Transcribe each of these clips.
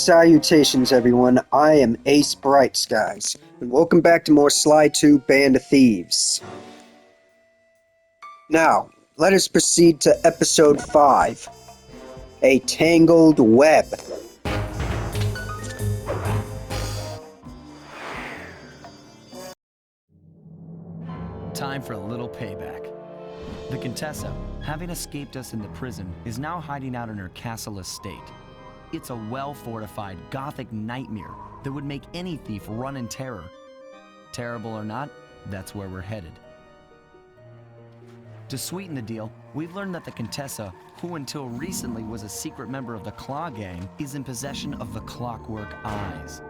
Salutations everyone, I am Ace Bright Skies, and welcome back to more Sly2 Band of Thieves. Now, let us proceed to episode 5, A Tangled Web. Time for a little payback. The Contessa, having escaped us into prison, is now hiding out in her castle estate. It's a well-fortified Gothic nightmare that would make any thief run in terror. Terrible or not, that's where we're headed. To sweeten the deal, we've learned that the Contessa, who until recently was a secret member of the Claw Gang, is in possession of the Clockwork Eyes.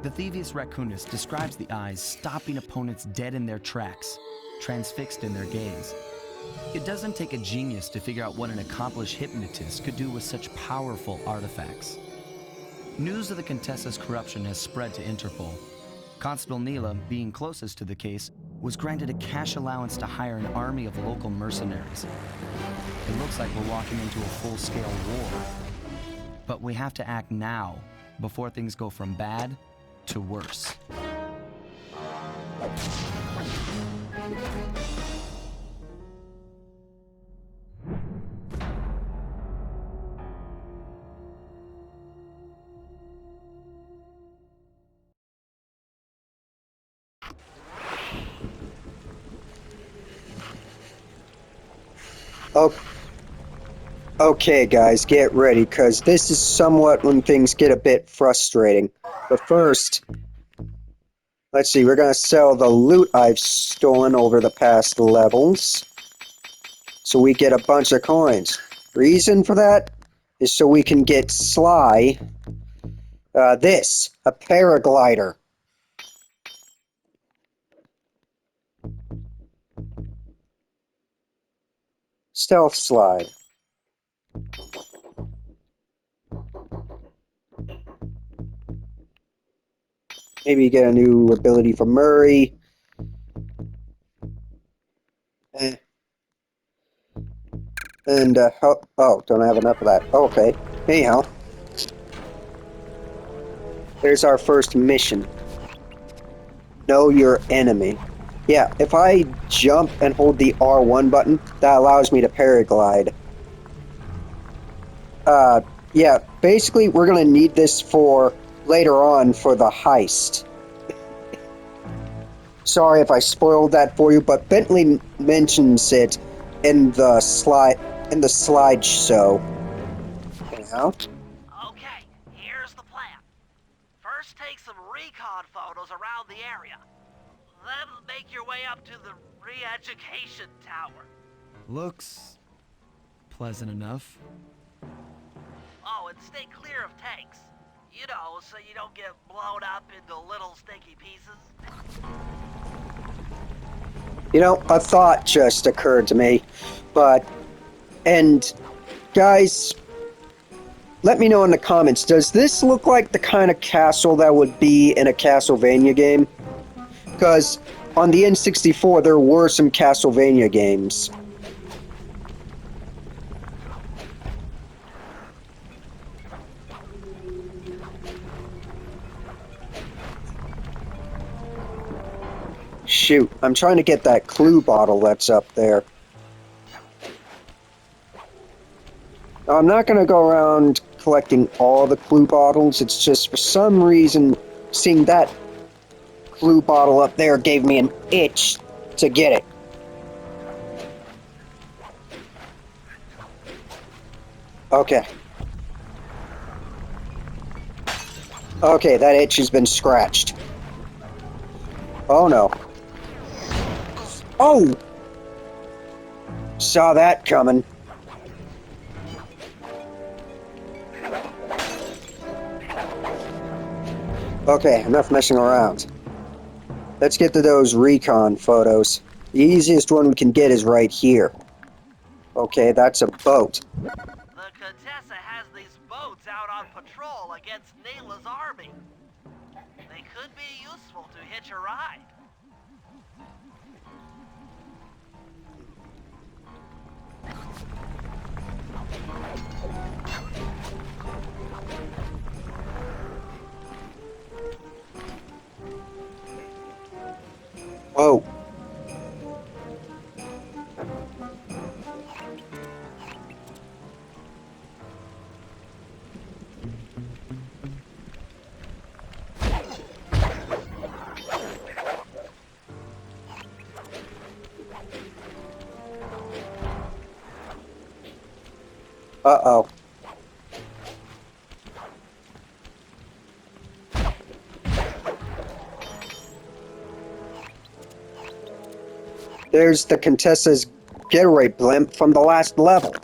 The Thievius Raccoonus describes the eyes stopping opponents dead in their tracks, transfixed in their gaze. It doesn't take a genius to figure out what an accomplished hypnotist could do with such powerful artifacts. News of the Contessa's corruption has spread to Interpol. Constable Neela, being closest to the case, was granted a cash allowance to hire an army of local mercenaries. It looks like we're walking into a full-scale war. But we have to act now, before things go from bad to worse. Okay guys, get ready, because this is somewhat when things get a bit frustrating. But first, let's see, we're going to sell the loot I've stolen over the past levels, so we get a bunch of coins. Reason for that is so we can get Sly, a paraglider. Stealth slide. Maybe get a new ability for Murray. And, don't have enough of that. Okay. Anyhow. There's our first mission. Know your enemy. Yeah, if I jump and hold the R1 button, that allows me to paraglide. Yeah, basically we're gonna need this for later on for the heist. Sorry if I spoiled that for you, but Bentley mentions it in the slideshow. Anyhow. Okay, here's the plan. First take some recon photos around the area. Then make your way up to the re-education tower. Looks pleasant enough. Oh, and stay clear of tanks. You know, so you don't get blown up into little stinky pieces. You know, a thought just occurred to me, and guys, let me know in the comments, does this look like the kind of castle that would be in a Castlevania game? Because on the N64 there were some Castlevania games. Shoot, I'm trying to get that clue bottle that's up there. Now, I'm not going to go around collecting all the clue bottles, it's just for some reason seeing that clue bottle up there gave me an itch to get it. Okay. Okay, that itch has been scratched. Oh no. Oh! Saw that coming. Okay, enough messing around. Let's get to those recon photos. The easiest one we can get is right here. Okay, that's a boat. The Contessa has these boats out on patrol against Neela's army. They could be useful to hitch a ride. Uh-oh. There's the Contessa's getaway blimp from the last level. That's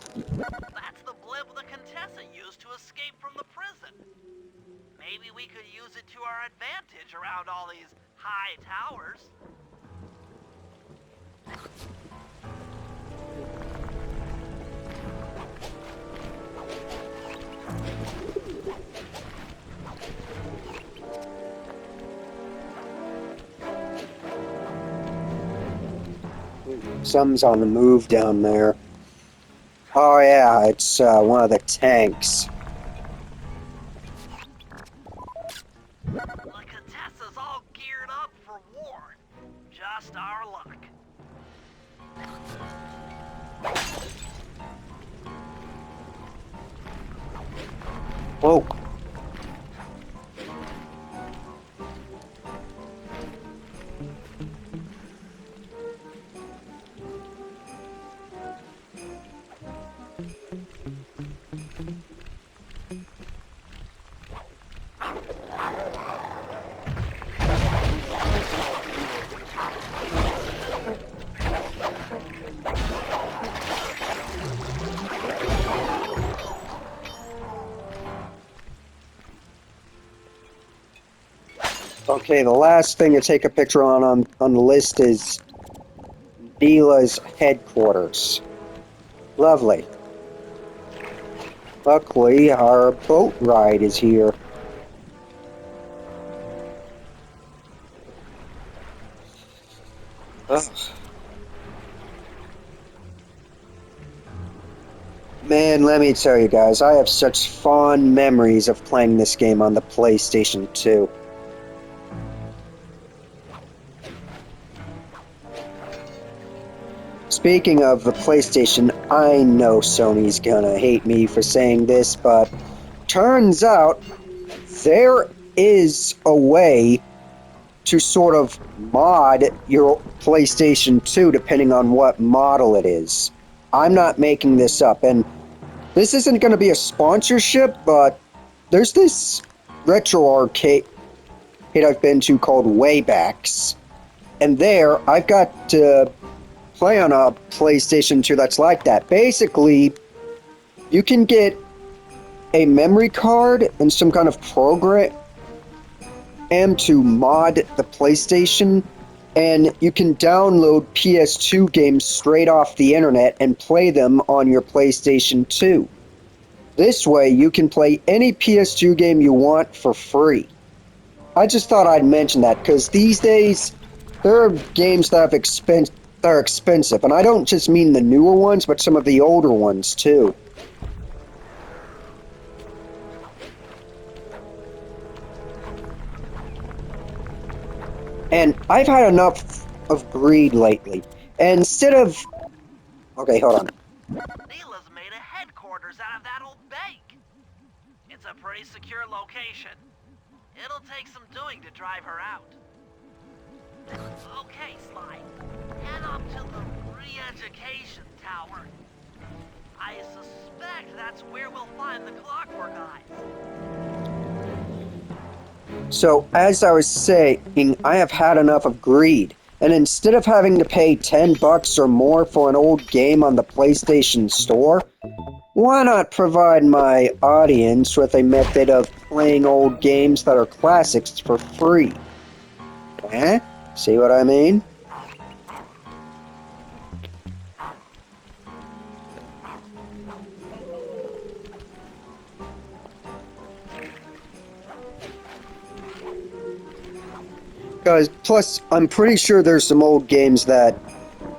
the blimp the Contessa used to escape from the prison. Maybe we could use it to our advantage around all these high towers. Something's on the move down there. Oh yeah, it's one of the tanks. The Contessa's all geared up for war. Just our luck. Whoa. Okay, the last thing to take a picture on the list is Dila's headquarters. Lovely. Luckily, our boat ride is here. Ugh. Man, let me tell you guys, I have such fond memories of playing this game on the PlayStation 2. Speaking of the PlayStation, I know Sony's gonna hate me for saying this, but turns out there is a way to sort of mod your PlayStation 2 depending on what model it is. I'm not making this up, and this isn't going to be a sponsorship, but there's this retro arcade I've been to called Waybacks, and there I've got to play on a PlayStation 2 that's like that. Basically, you can get a memory card and some kind of program to mod the PlayStation, and you can download PS2 games straight off the internet and play them on your PlayStation 2. This way, you can play any PS2 game you want for free. I just thought I'd mention that, because these days, there are games that are expensive, and I don't just mean the newer ones, but some of the older ones, too. And I've had enough of greed lately. And instead of... Okay, hold on. Neela's made a headquarters out of that old bank. It's a pretty secure location. It'll take some doing to drive her out. Okay, Sly. Head up to the re-education tower. I suspect that's where we'll find the Clockwork Eyes. So, as I was saying, I have had enough of greed. And instead of having to pay $10 or more for an old game on the PlayStation Store, why not provide my audience with a method of playing old games that are classics for free? Eh? See what I mean? Guys, plus, I'm pretty sure there's some old games that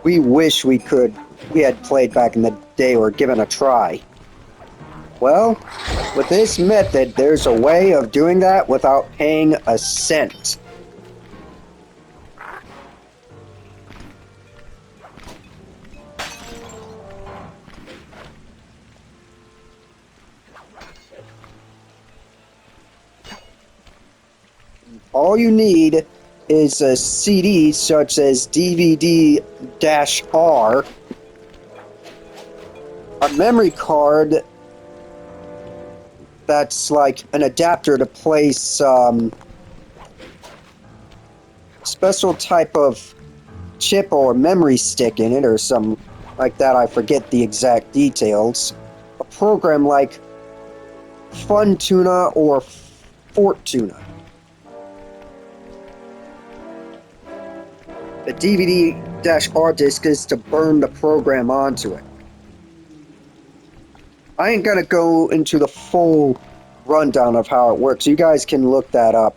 we wish we had played back in the day or given a try. Well, with this method, there's a way of doing that without paying a cent. All you need is a CD such as DVD-R, a memory card that's like an adapter to place special type of chip or memory stick in it or some like that. I forget the exact details. A program like Fun Tuna or Fort Tuna. The DVD-hard disk is to burn the program onto it. I ain't gonna go into the full rundown of how it works. You guys can look that up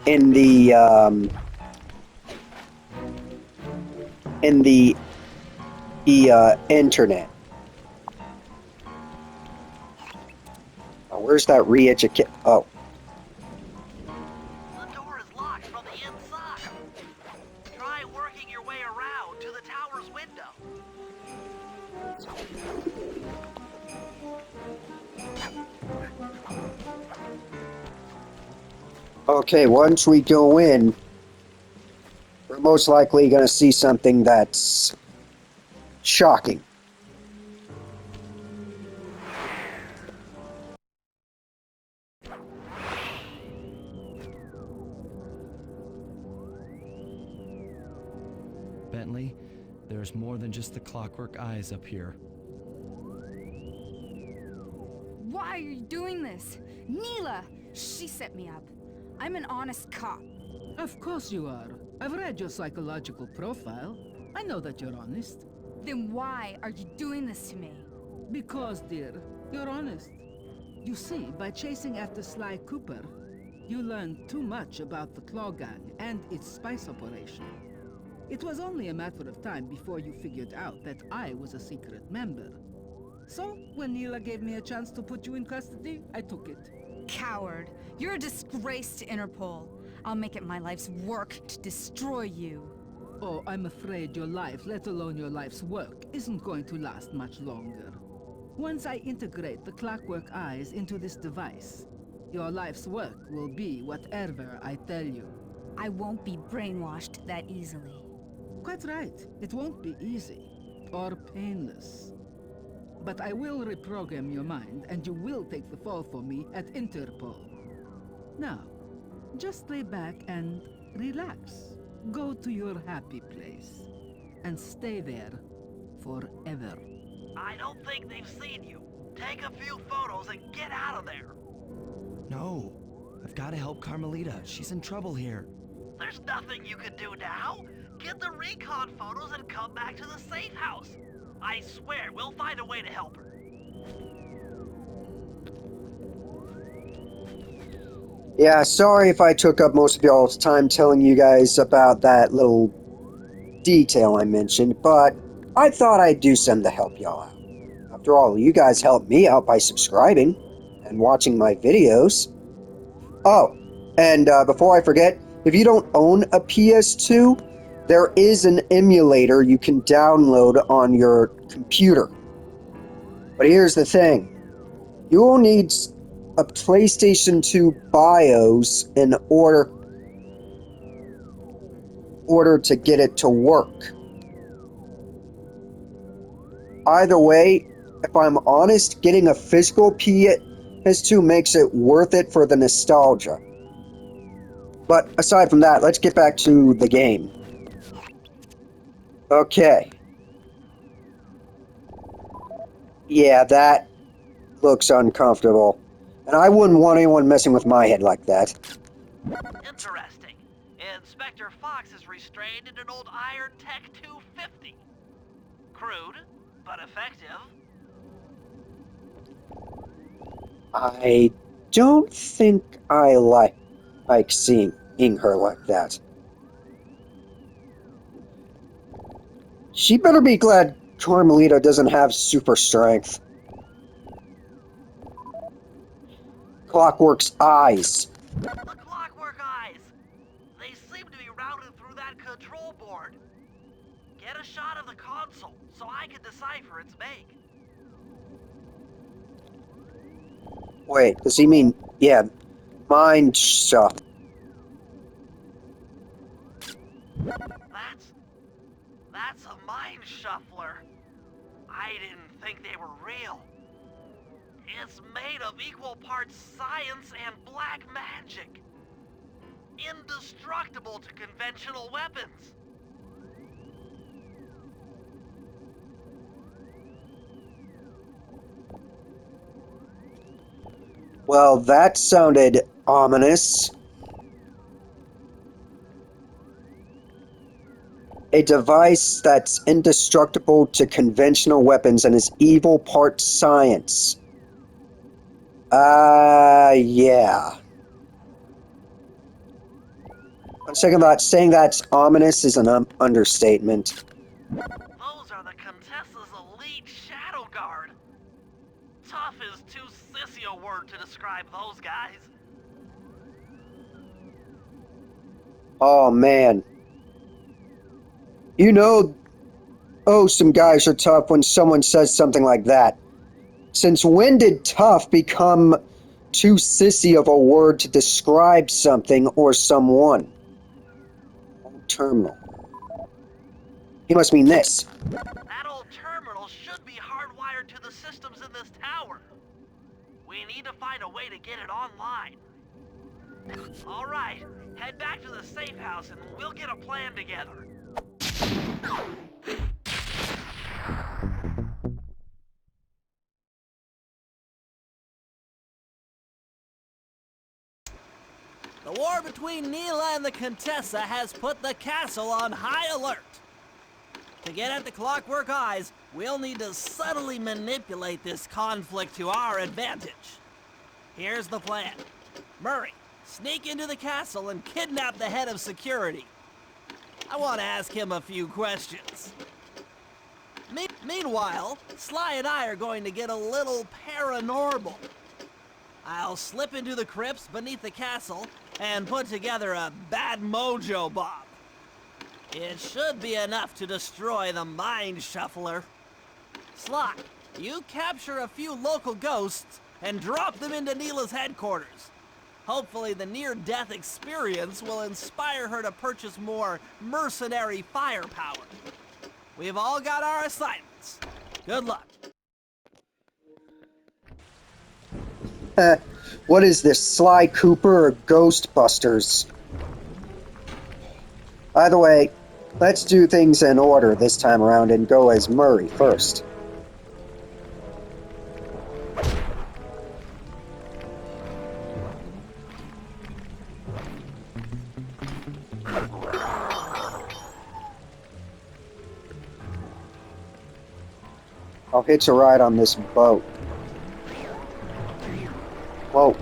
in the internet. Oh, where's that re-educate? Oh, The door is locked from the inside. Try working your way around to the tower's window. okay. Once we go in, we're most likely gonna see something that's shocking. Bentley, there's more than just the clockwork eyes up here. Why are you doing this? Neela! She set me up. I'm an honest cop. Of course you are. I've read your psychological profile. I know that you're honest. Then why are you doing this to me? Because, dear, you're honest. You see, by chasing after Sly Cooper, you learned too much about the Claw Gang and its spice operation. It was only a matter of time before you figured out that I was a secret member. So, when Neela gave me a chance to put you in custody, I took it. Coward. You're a disgrace to Interpol. I'll make it my life's work to destroy you. Oh, I'm afraid your life, let alone your life's work, isn't going to last much longer. Once I integrate the Clockwork eyes into this device, your life's work will be whatever I tell you. I won't be brainwashed that easily. Quite right. It won't be easy. Or painless. But I will reprogram your mind, and you will take the fall for me at Interpol. Now, just lay back and relax. Go to your happy place. And stay there forever. I don't think they've seen you. Take a few photos and get out of there. No, I've got to help Carmelita. She's in trouble here. There's nothing you can do now. Get the recon photos and come back to the safe house. I swear, we'll find a way to help her. Yeah, sorry if I took up most of y'all's time telling you guys about that little detail I mentioned, but I thought I'd do something to help y'all out. After all, you guys helped me out by subscribing and watching my videos. Oh, and before I forget, if you don't own a PS2, there is an emulator you can download on your computer. But here's the thing. You will need a PlayStation 2 BIOS in order to get it to work. Either way, if I'm honest, getting a physical PS2 makes it worth it for the nostalgia. But aside from that, let's get back to the game. Okay. Yeah, that looks uncomfortable. And I wouldn't want anyone messing with my head like that. Interesting. Inspector Fox is restrained in an old Iron Tech 250. Crude, but effective. I don't think I like seeing her like that. She better be glad Carmelita doesn't have super strength. Clockwork's eyes. The Clockwork eyes. They seem to be routed through that control board. Get a shot of the console so I can decipher its make. Wait, does he mean, yeah, mind shot? That's a mind shuffler. I didn't think they were real. It's made of equal parts science and black magic. Indestructible to conventional weapons. Well, that sounded ominous. A device that's indestructible to conventional weapons and is evil part science. Yeah. On second thought, saying that's ominous is an understatement. Those are the Contessa's elite shadow guard. Tough is too sissy a word to describe those guys. Oh, man. You know, some guys are tough when someone says something like that. Since when did tough become too sissy of a word to describe something or someone? Old terminal. He must mean this. That old terminal should be hardwired to the systems in this tower. We need to find a way to get it online. All right, head back to the safe house and we'll get a plan together. The war between Neela and the Contessa has put the castle on high alert. To get at the Clockwork Eyes, we'll need to subtly manipulate this conflict to our advantage. Here's the plan. Murray, sneak into the castle and kidnap the head of security. I want to ask him a few questions. Meanwhile, Sly and I are going to get a little paranormal. I'll slip into the crypts beneath the castle and put together a bad mojo bomb. It should be enough to destroy the Mind Shuffler. Sly, you capture a few local ghosts and drop them into Neela's headquarters. Hopefully the near-death experience will inspire her to purchase more mercenary firepower. We've all got our assignments. Good luck. What is this, Sly Cooper or Ghostbusters? By the way, let's do things in order this time around and go as Murray first. I'll hitch a ride on this boat. Whoa.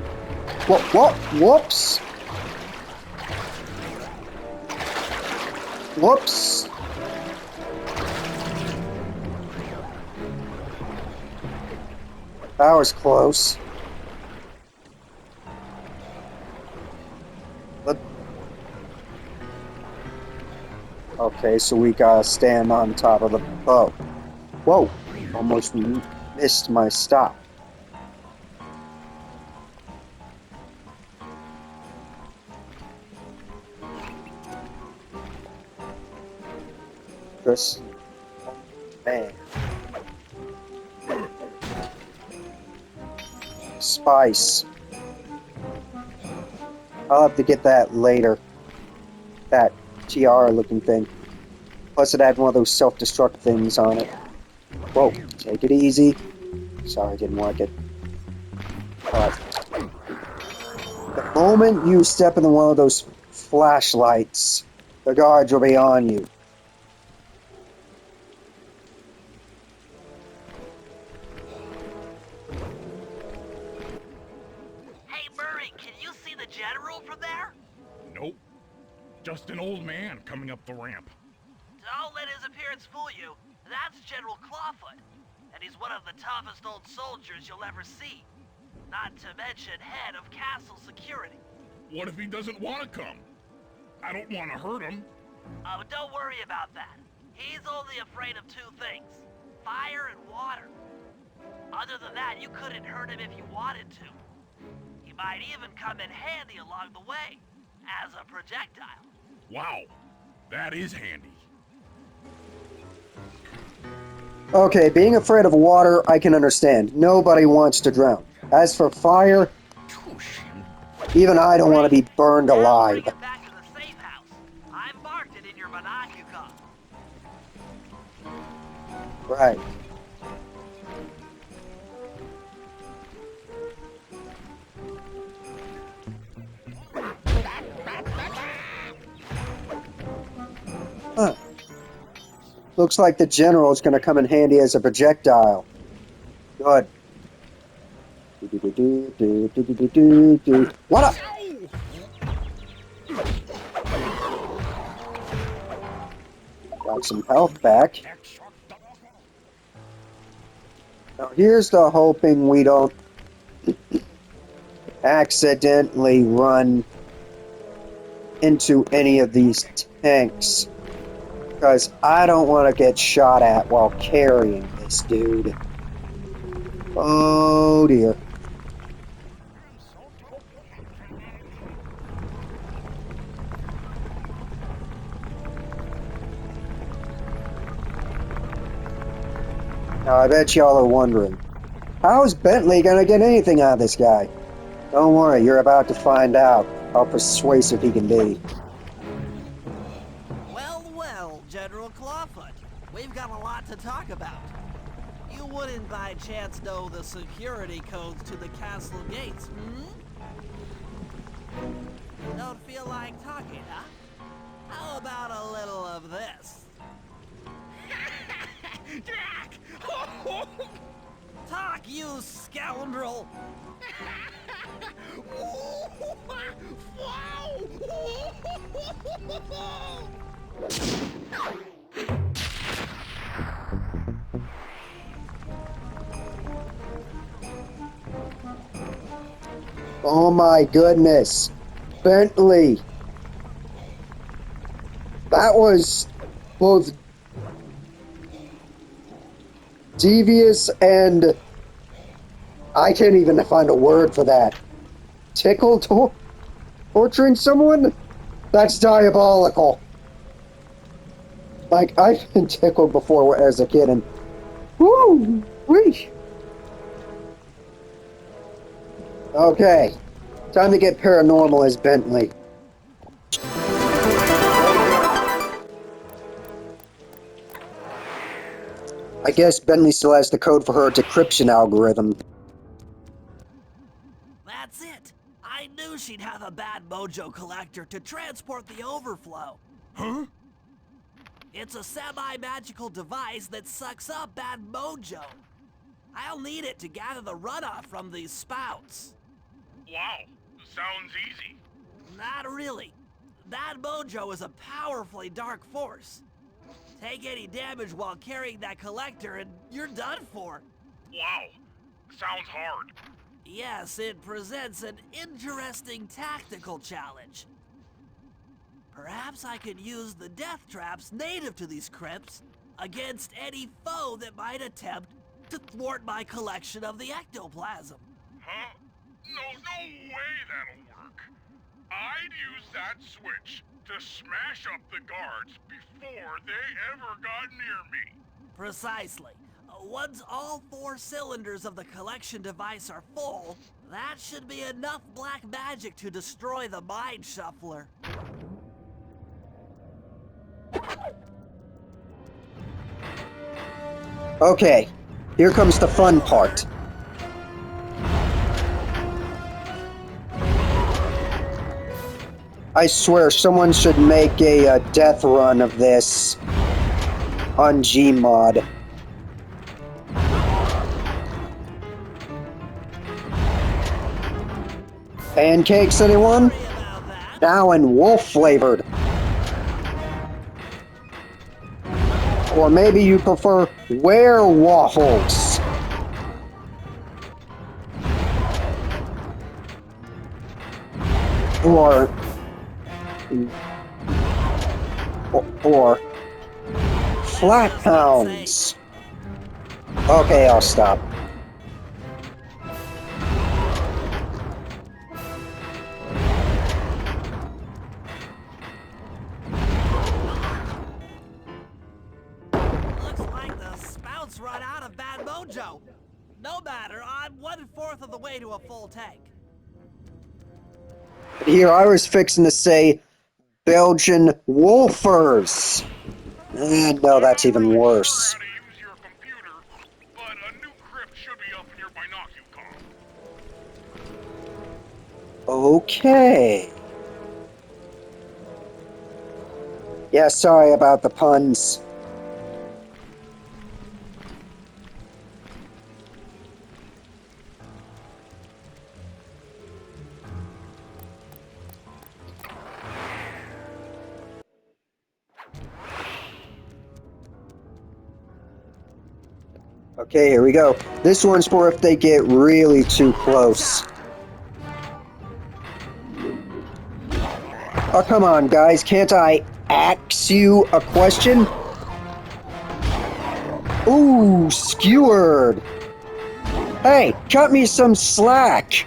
Whoa, whoops! Whoops! That was close. Okay, so we gotta stand on top of the boat. Whoa! Almost missed my stop. This man. Spice. I'll have to get that later. That tiara looking thing. Plus it had one of those self-destruct things on it. Whoa, take it easy. Sorry, didn't like it. The moment you step into one of those flashlights, the guards will be on you. Hey, Murray, can you see the general from there? Nope. Just an old man coming up the ramp. Don't let his appearance fool you. That's General Clawfoot, and he's one of the toughest old soldiers you'll ever see. Not to mention head of castle security. What if he doesn't want to come? I don't want to hurt him. Oh, don't worry about that. He's only afraid of two things, fire and water. Other than that, you couldn't hurt him if you wanted to. He might even come in handy along the way, as a projectile. Wow, that is handy. Okay, being afraid of water, I can understand. Nobody wants to drown. As for fire, even I don't want to be burned Now alive. bring it back to the safe house. I've marked it in your binocular. Right. Huh. Looks like the general is going to come in handy as a projectile. Good. What up? Got some health back. Now here's the hoping we don't accidentally run into any of these tanks. Because I don't want to get shot at while carrying this dude. Oh dear. Now I bet y'all are wondering, how's Bentley gonna get anything out of this guy? Don't worry, you're about to find out how persuasive he can be. Well, well, General Clawfoot. We've got a lot to talk about. You wouldn't by chance know the security codes to the castle gates, hmm? Don't feel like talking, huh? How about a little of this? Talk, you scoundrel! Oh my goodness. Bentley. That was both devious and I can't even find a word for that. Torturing someone? That's diabolical. Like, I've been tickled before as a kid and woo! Whee! Okay. Time to get paranormal as Bentley. I guess Bentley still has the code for her decryption algorithm. That's it! I knew she'd have a bad mojo collector to transport the overflow. Huh? It's a semi-magical device that sucks up bad mojo. I'll need it to gather the runoff from these spouts. Wow, sounds easy. Not really. That mojo is a powerfully dark force. Take any damage while carrying that collector and you're done for. Wow, sounds hard. Yes, it presents an interesting tactical challenge. Perhaps I could use the death traps native to these crypts against any foe that might attempt to thwart my collection of the ectoplasm. Huh? No way that'll work. I'd use that switch to smash up the guards before they ever got near me. Precisely. Once all 4 cylinders of the collection device are full, that should be enough black magic to destroy the Mind Shuffler. Okay, here comes the fun part. I swear someone should make a death run of this on Gmod. Pancakes, anyone? Sorry about that. Now in wolf flavored. Or maybe you prefer waffles. Or flat pounds. Okay, I'll stop. Looks like the spouts run out of bad mojo. No matter, I'm 1/4 of the way to a full tank. Here, I was fixing to say Belgian wolfers. No, that's even I'm not really worse. sure how to use your computer, but a new crypt should be up in your binocular. Okay. Yeah, sorry about the puns. Okay, here we go. This one's for if they get really too close. Oh, come on, guys. Can't I ask you a question? Ooh, skewered. Hey, cut me some slack.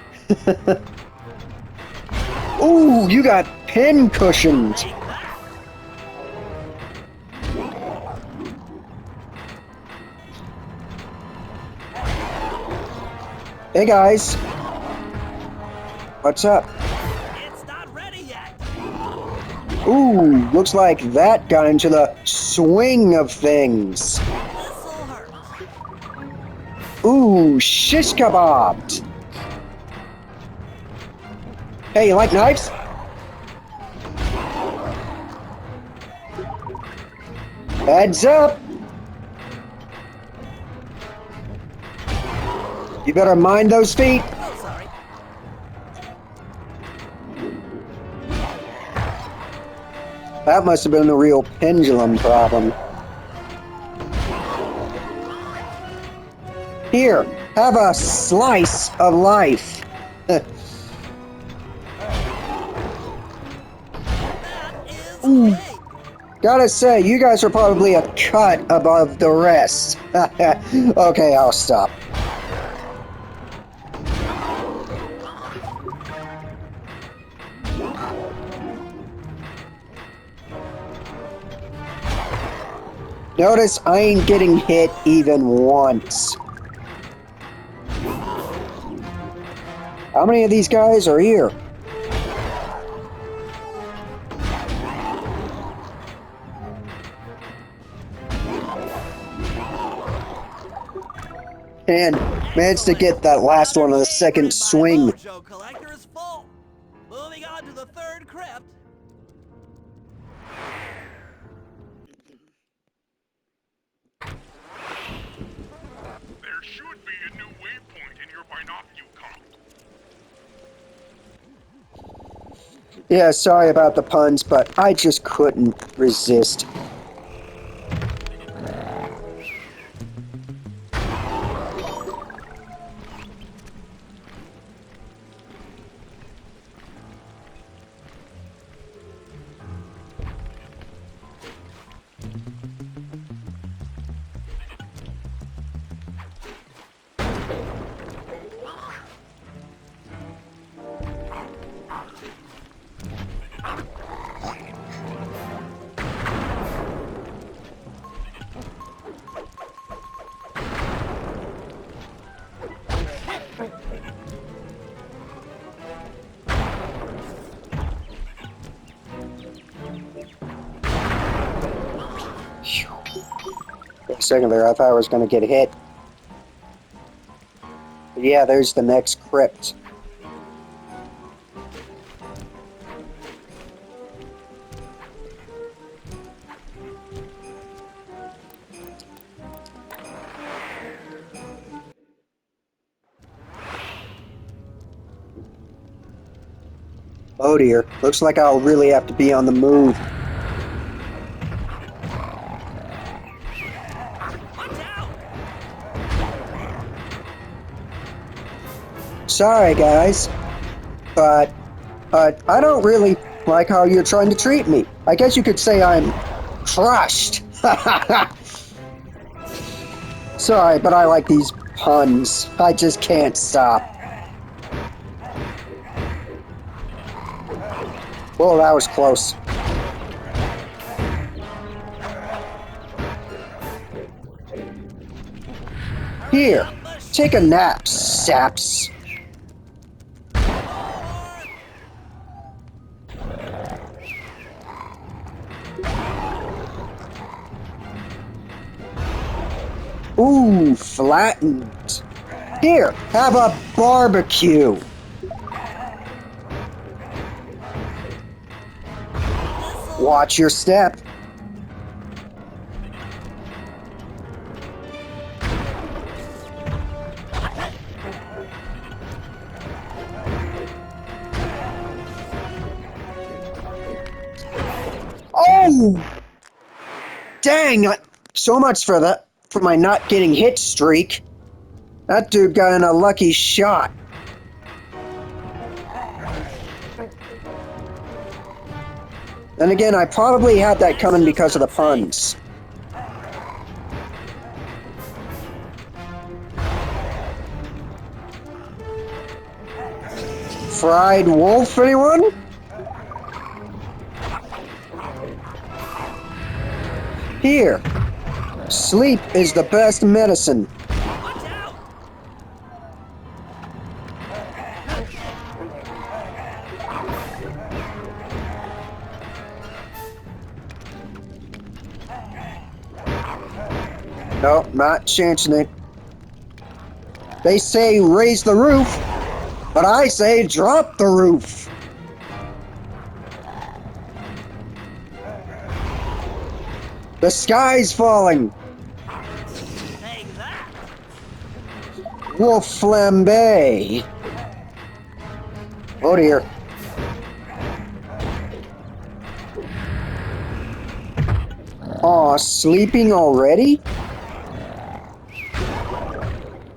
Ooh, you got pin cushions. Hey, guys. What's up? It's not ready yet. Ooh, looks like that got into the swing of things. This'll hurt. Ooh, shish kebabbed. Hey, you like knives? Heads up. You better mind those feet. Oh, sorry. That must have been a real pendulum problem. Here, have a slice of life. That is Ooh. big. Gotta say, you guys are probably a cut above the rest. Okay, I'll stop. Notice I ain't getting hit even once. How many of these guys are here? And managed to get that last one on the second swing. My mojo collector is full. Moving on to the third crypt. There should be a new waypoint in your binocular. Yeah, sorry about the puns, but I just couldn't resist. For a second there, I thought I was going to get hit. But yeah, there's the next crypt. Oh dear, looks like I'll really have to be on the move. Watch out! Sorry guys, but I don't really like how you're trying to treat me. I guess you could say I'm crushed. Sorry, but I like these puns. I just can't stop. Whoa, that was close. Here, take a nap, saps. Ooh, flattened. Here, have a barbecue. Watch your step. Oh! Dang! So much for that, for my not getting hit streak. That dude got in a lucky shot. Then again, I probably had that coming because of the puns. Fried wolf, anyone? Here. Sleep is the best medicine. Watch out! No, not chancing it. They say raise the roof, but I say drop the roof. The sky's falling. Take that! Wolf flambe. Oh dear. Aw, sleeping already?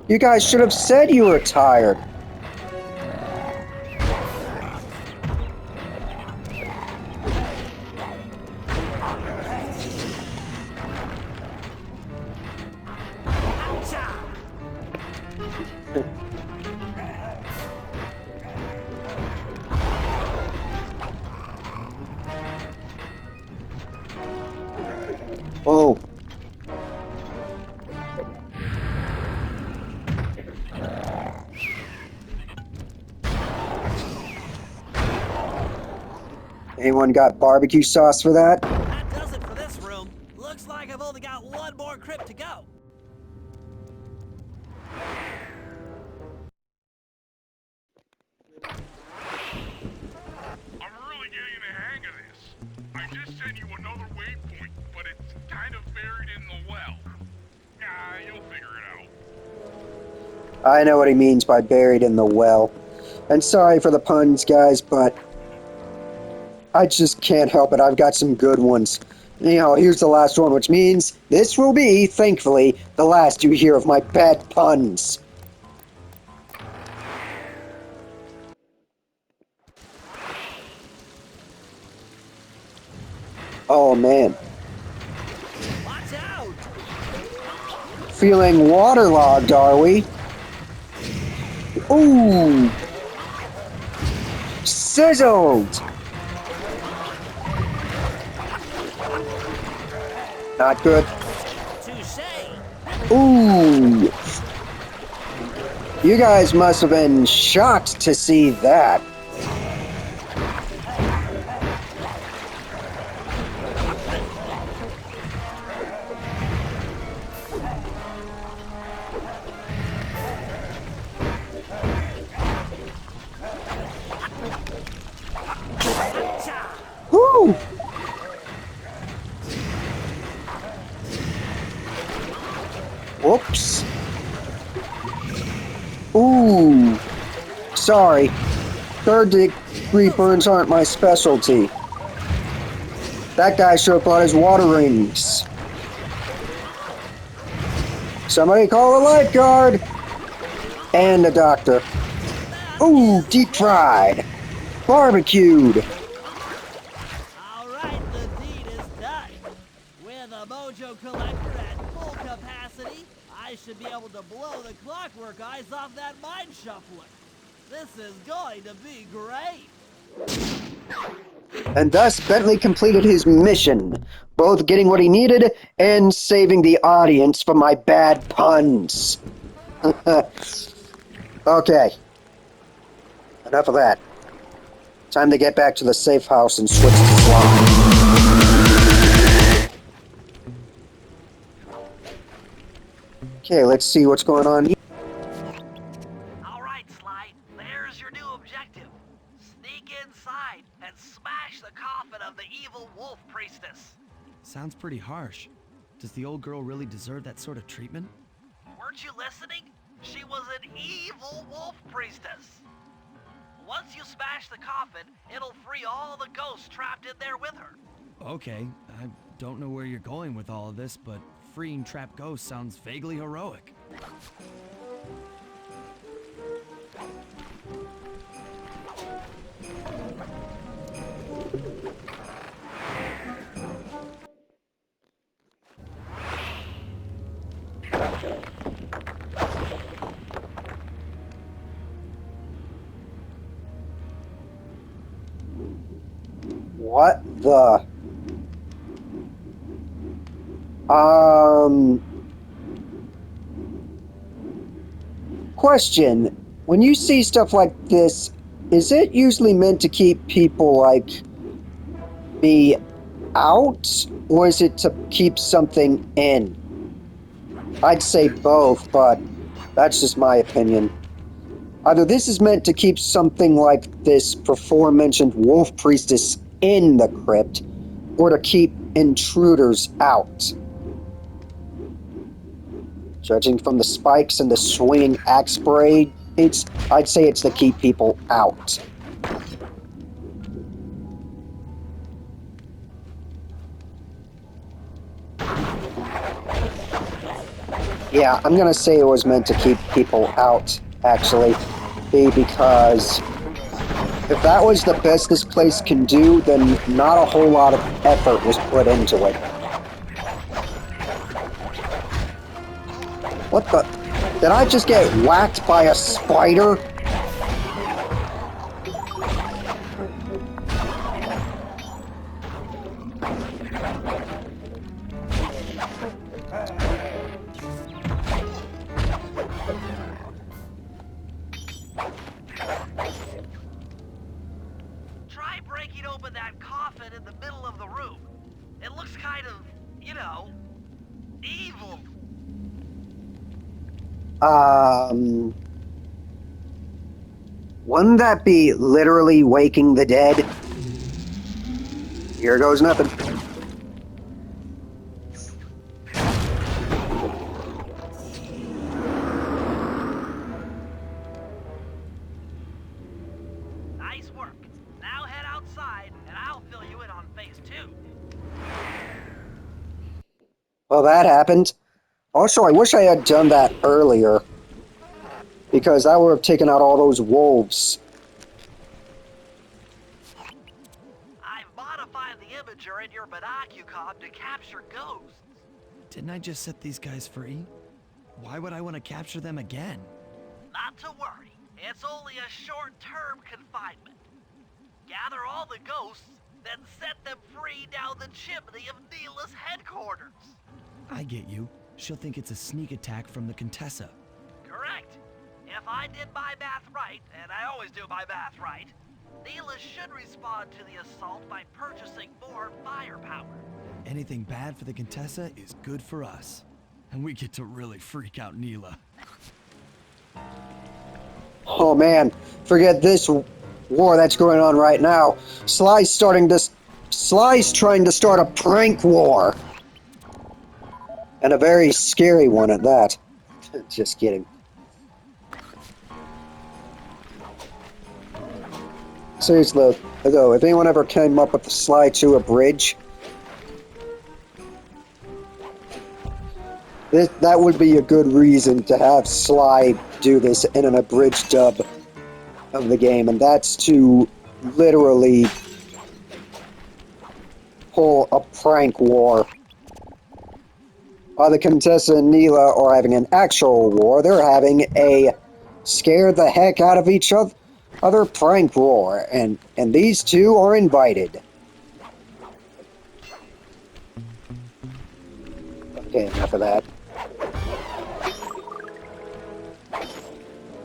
You guys should have said you were tired. Oh. Anyone got barbecue sauce for that? That does it for this room. Looks like I've only got one more crypt to go. I'm really getting the hang of this. I just sent you another waypoint, but it's kind of buried in the well. You'll figure it out. I know what he means by buried in the well. And sorry for the puns, guys, but I just can't help it. I've got some good ones. You know, here's the last one, which means this will be, thankfully, the last you hear of my bad puns. Oh, man. Watch out! Feeling waterlogged, are we? Ooh! Sizzled! Not good. Touche! Ooh! You guys must have been shocked to see that. Woo! Whoops. Ooh. Sorry. Third-degree burns aren't my specialty. That guy should have brought his water rings. Somebody call a lifeguard! And a doctor. Ooh, deep fried. Barbecued. Alright, the deed is done. With a mojo collector at full capacity, I should be able to blow the Clockwork eyes off that mind shuffler. This is going to be great. And thus Bentley completed his mission, both getting what he needed and saving the audience from my bad puns. Okay. Enough of that. Time to get back to the safe house and switch to Sly. Okay, let's see what's going on here. All right, Sly, there's your new objective. Sneak inside and smash the coffin of the evil wolf priestess. Sounds pretty harsh. Does the old girl really deserve that sort of treatment? Weren't you listening? She was an evil wolf priestess. Once you smash the coffin, it'll free all the ghosts trapped in there with her. Okay, I don't know where you're going with all of this, but freeing trapped ghosts sounds vaguely heroic. What the? Question. When you see stuff like this, is it usually meant to keep people like me out, or is it to keep something in? I'd say both, but that's just my opinion. Either this is meant to keep something like this before-mentioned wolf priestess in the crypt, or to keep intruders out. Judging from the spikes and the swinging axe blade, I'd say it's to keep people out. Yeah, I'm gonna say it was meant to keep people out, actually. Because if that was the best this place can do, then not a whole lot of effort was put into it. What the? Did I just get whacked by a spider? Try breaking open that coffin in the middle of the room. It looks kind of, you know, evil. Wouldn't that be literally waking the dead? Here goes nothing. Nice work. Now head outside, and I'll fill you in on phase 2. Well, that happened. Also, I wish I had done that earlier, because that would have taken out all those wolves. I've modified the imager in your binocucom to capture ghosts. Didn't I just set these guys free? Why would I want to capture them again? Not to worry. It's only a short-term confinement. Gather all the ghosts, then set them free down the chimney of Neela's headquarters. I get you. She'll think it's a sneak attack from the Contessa. Correct. If I did my math right, and I always do my math right, Neela should respond to the assault by purchasing more firepower. Anything bad for the Contessa is good for us. And we get to really freak out Neela. Oh man, forget this war that's going on right now. Sly's trying to start a prank war. And a very scary one at that. Just kidding. Seriously, though, if anyone ever came up with the Sly2 abridge, that would be a good reason to have Sly do this in an abridged dub of the game, and that's to literally pull a prank war. While the Contessa and Neela are having an actual war, they're having a scare the heck out of each other prank war, and these two are invited. Okay, enough of that.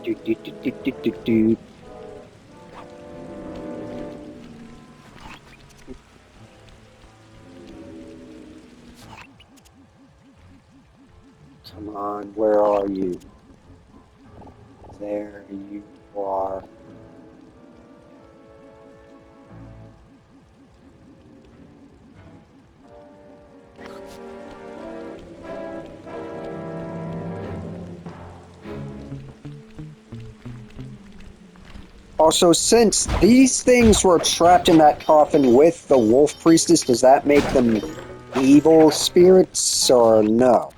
Do, do, do, do, do, do, do. Come on, where are you? There you are. Also, since these things were trapped in that coffin with the wolf priestess, does that make them evil spirits or no?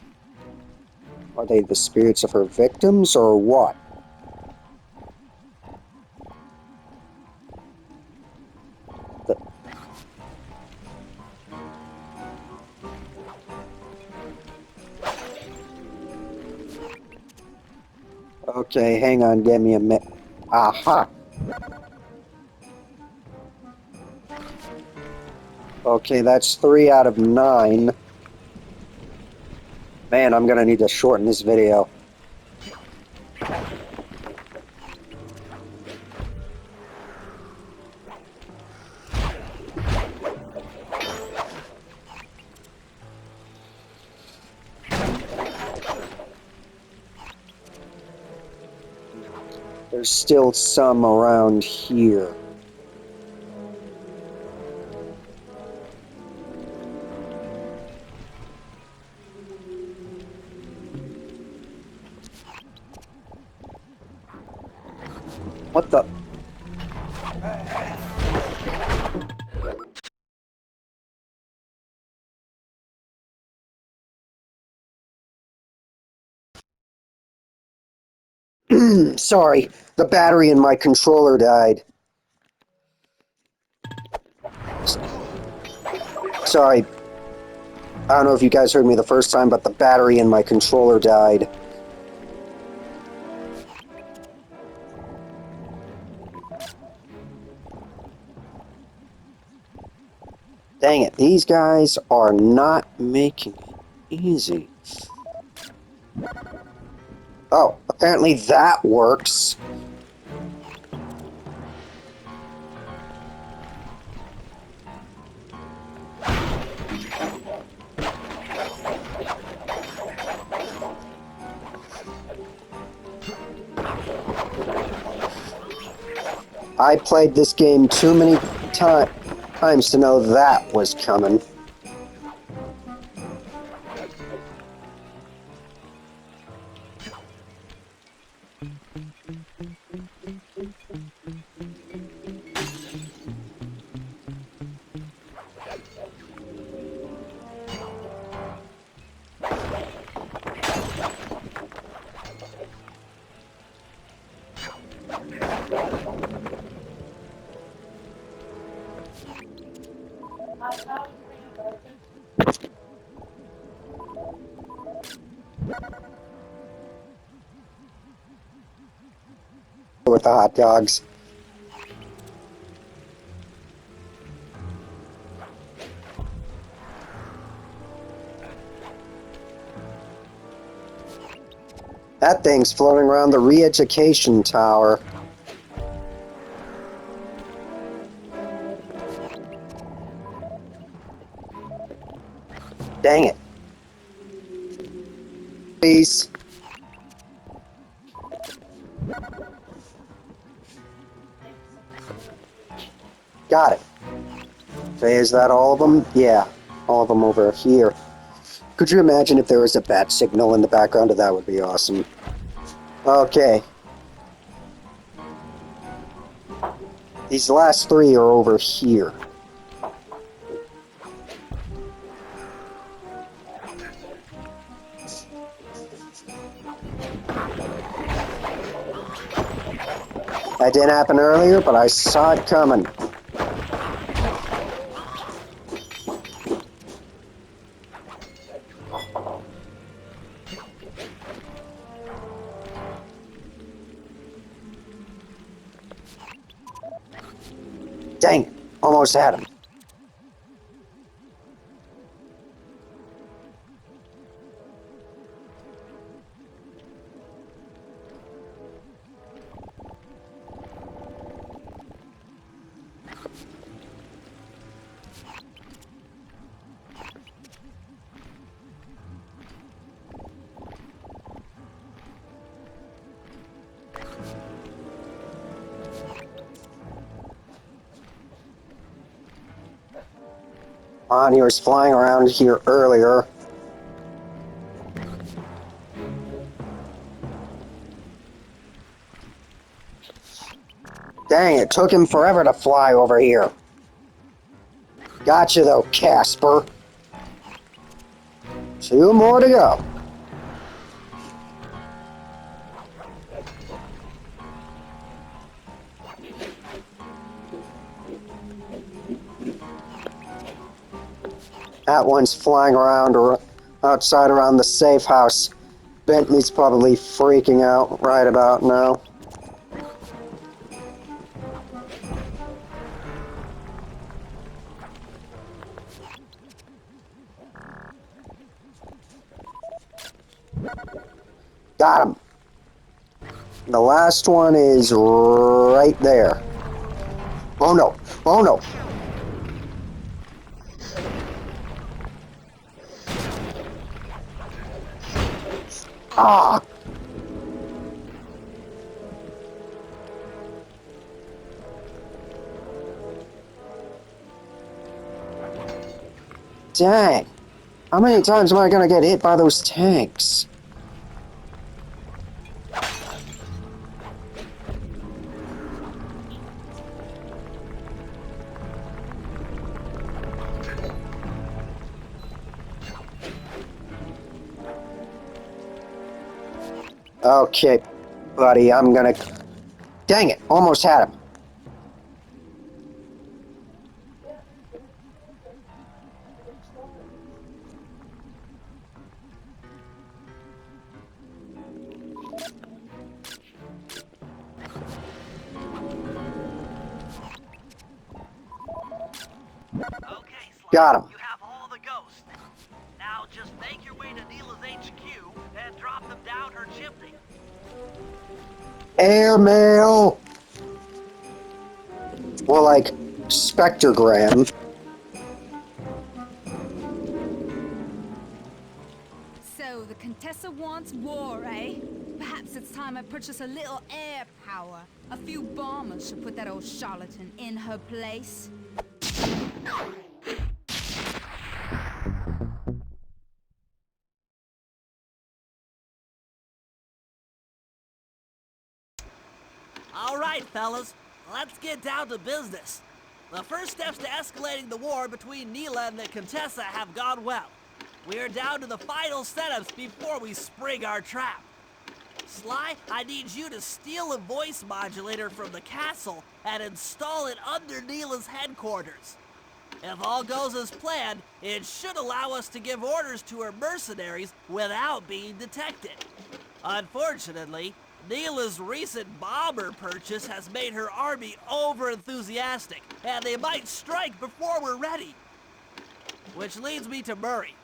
Are they the spirits of her victims or what? The- Okay, hang on, give me a minute. Aha! Okay, that's 3 out of 9. Man, I'm gonna need to shorten this video. There's still some around here. What the? Sorry, the battery in my controller died. Sorry. I don't know if you guys heard me the first time, but the battery in my controller died. Dang it, these guys are not making it easy. Oh, apparently that works. I played this game too many times to know that was coming. With the hot dogs. That thing's floating around the re-education tower. Dang it. Please. Got it. Okay, is that all of them? Yeah, all of them over here. Could you imagine if there was a bat signal in the background? That would be awesome. Okay. These last 3 are over here. That didn't happen earlier, but I saw it coming. Dang it, almost had him. On, he was flying around here earlier. Dang, it took him forever to fly over here. Gotcha though, Casper. 2 more to go. That one's flying around outside around the safe house. Bentley's probably freaking out right about now. Got him. The last one is right there. Oh no. Oh no. Ah! Dang. How many times am I gonna get hit by those tanks? Okay, buddy, I'm gonna... Dang it, almost had him. Okay, Sly, Got him. you have all the ghosts. Now just make your way to Neela's HQ and drop them down her chimney. Airmail! More like spectrogram. So, the Contessa wants war, eh? Perhaps it's time I purchase a little air power. A few bombers should put that old charlatan in her place. All right, fellas, let's get down to business. The first steps to escalating the war between Neela and the Contessa have gone well. We're down to the final setups before we spring our trap. Sly, I need you to steal a voice modulator from the castle and install it under Neela's headquarters. If all goes as planned, it should allow us to give orders to her mercenaries without being detected. Unfortunately, Neela's recent bomber purchase has made her army over-enthusiastic, and they might strike before we're ready. Which leads me to Murray.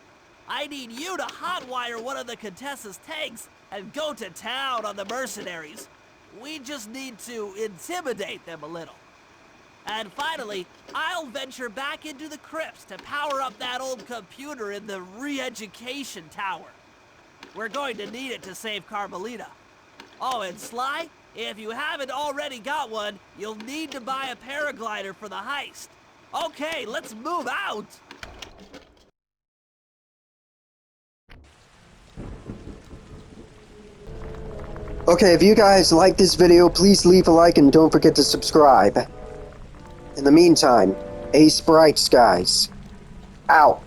I need you to hotwire one of the Contessa's tanks and go to town on the mercenaries. We just need to intimidate them a little. And finally, I'll venture back into the crypts to power up that old computer in the re-education tower. We're going to need it to save Carmelita. Oh, and Sly, if you haven't already got one, you'll need to buy a paraglider for the heist. Okay, let's move out! Okay, if you guys like this video, please leave a like and don't forget to subscribe. In the meantime, Ace Bright Skies. Out.